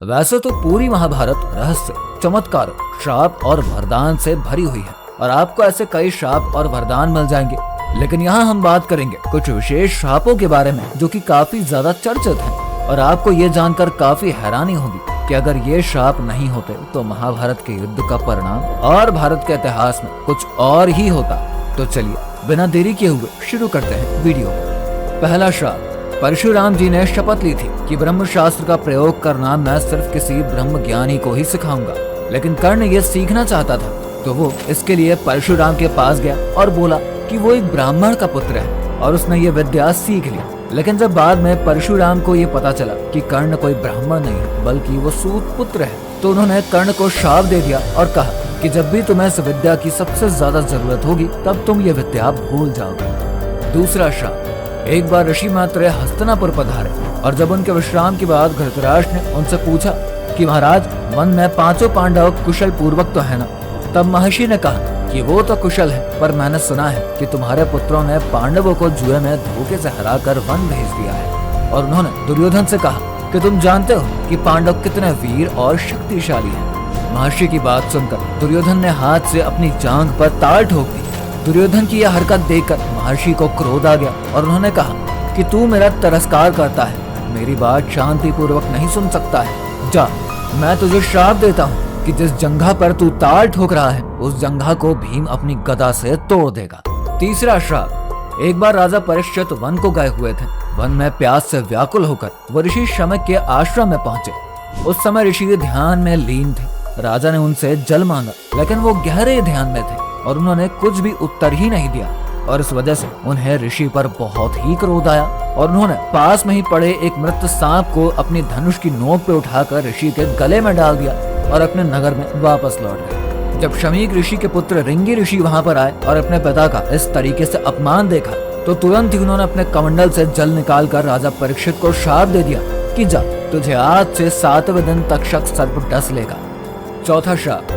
वैसे तो पूरी महाभारत रहस्य, चमत्कार, श्राप और वरदान से भरी हुई है और आपको ऐसे कई श्राप और वरदान मिल जाएंगे। लेकिन यहाँ हम बात करेंगे कुछ विशेष श्रापों के बारे में जो कि काफी ज्यादा चर्चित हैं और आपको ये जानकर काफी हैरानी होगी कि अगर ये श्राप नहीं होते तो महाभारत के युद्ध का परिणाम और भारत के इतिहास में कुछ और ही होता। तो चलिए बिना देरी किए हुए शुरू करते हैं वीडियो को। पहला श्राप। परशुराम जी ने शपथ ली थी कि ब्रह्म शास्त्र का प्रयोग करना मैं सिर्फ किसी ब्रह्म ज्ञानी को ही सिखाऊंगा, लेकिन कर्ण ये सीखना चाहता था तो वो इसके लिए परशुराम के पास गया और बोला कि वो एक ब्राह्मण का पुत्र है और उसने ये विद्या सीख ली। लेकिन जब बाद में परशुराम को ये पता चला कि कर्ण कोई ब्राह्मण नहीं है बल्कि वो सूत पुत्र है, तो उन्होंने कर्ण को श्राप दे दिया और कहा कि जब भी तुम्हें इस विद्या की सबसे ज्यादा जरूरत होगी तब तुम ये विद्या भूल जाओगे। दूसरा श्राप। एक बार ऋषि मैत्रेय हस्तिनापुर पधारे और जब उनके विश्राम के बाद धृतराष्ट्र ने उनसे पूछा कि महाराज वन में पांचों पांडव कुशल पूर्वक तो है ना? तब महर्षि ने कहा कि वो तो कुशल है, पर मैंने सुना है कि तुम्हारे पुत्रों ने पांडवों को जुए में धोखे से हराकर वन भेज दिया है। और उन्होंने दुर्योधन से कहा कि तुम जानते हो कि पांडव कितने वीर और शक्तिशाली हैं। महर्षि की बात सुनकर दुर्योधन ने हाथ से अपनी जांघ पर ताल ठोक दी। दुर्योधन की यह हरकत देखकर महर्षि को क्रोध आ गया और उन्होंने कहा कि तू मेरा तिरस्कार करता है, मेरी बात शांति पूर्वक नहीं सुन सकता है। जा, मैं तुझे श्राप देता हूँ कि जिस जंघा पर तू ताल ठोक रहा है उस जंघा को भीम अपनी गदा से तोड़ देगा। तीसरा श्राप। एक बार राजा परीक्षित वन को गए हुए थे। वन में प्यास से व्याकुल होकर वो ऋषि शमक के आश्रम में पहुंचे। उस समय ऋषि ध्यान में लीन थे। राजा ने उनसे जल मांगा लेकिन वो गहरे ध्यान में थे और उन्होंने कुछ भी उत्तर ही नहीं दिया और इस वजह से उन्हें ऋषि पर बहुत ही क्रोध आया और उन्होंने पास में ही पड़े एक मृत सांप को अपनी धनुष की नोक पे उठाकर ऋषि के गले में डाल दिया और अपने नगर में वापस लौट गए। जब शमीक ऋषि के पुत्र रिंगी ऋषि वहां पर आए और अपने पिता का इस तरीके से अपमान देखा तो तुरंत ही उन्होंने अपने कमंडल से जल निकालकर राजा परीक्षित को श्राप दे दिया कि जा, तुझे आज से 7वें दिन तक्षक सर्प डस लेगा। चौथा श्राप।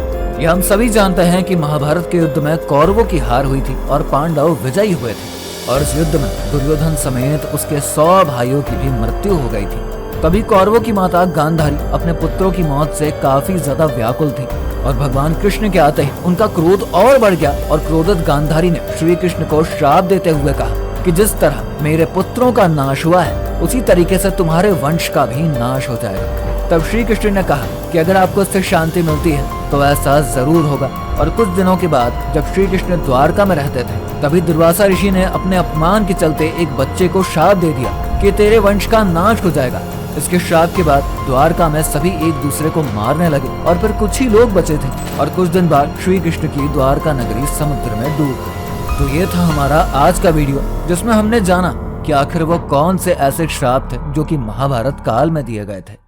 ये हम सभी जानते हैं कि महाभारत के युद्ध में कौरवों की हार हुई थी और पांडव विजयी हुए थे और इस युद्ध में दुर्योधन समेत उसके 100 भाइयों की भी मृत्यु हो गई थी। तभी कौरवों की माता गांधारी अपने पुत्रों की मौत से काफी ज्यादा व्याकुल थी और भगवान कृष्ण के आते ही उनका क्रोध और बढ़ गया और क्रोधित गांधारी ने श्री कृष्ण को श्राप देते हुए कहा कि जिस तरह मेरे पुत्रों का नाश हुआ है उसी तरीके से तुम्हारे वंश का भी नाश हो जाएगा। तब श्री कृष्ण ने कहा कि अगर आपको इससे शांति मिलती है तो ऐसा जरूर होगा। और कुछ दिनों के बाद जब श्री कृष्ण द्वारका में रहते थे तभी दुर्वासा ऋषि ने अपने अपमान के चलते एक बच्चे को श्राप दे दिया कि तेरे वंश का नाश हो जाएगा। इसके श्राप के बाद द्वारका में सभी एक दूसरे को मारने लगे और फिर कुछ ही लोग बचे थे और कुछ दिन बाद श्री कृष्ण की द्वारका नगरी समुद्र में डूब गई। तो ये था हमारा आज का वीडियो जिसमें हमने जाना कि आखिर वो कौन से ऐसे श्राप थे जो कि महाभारत काल में दिए गए थे।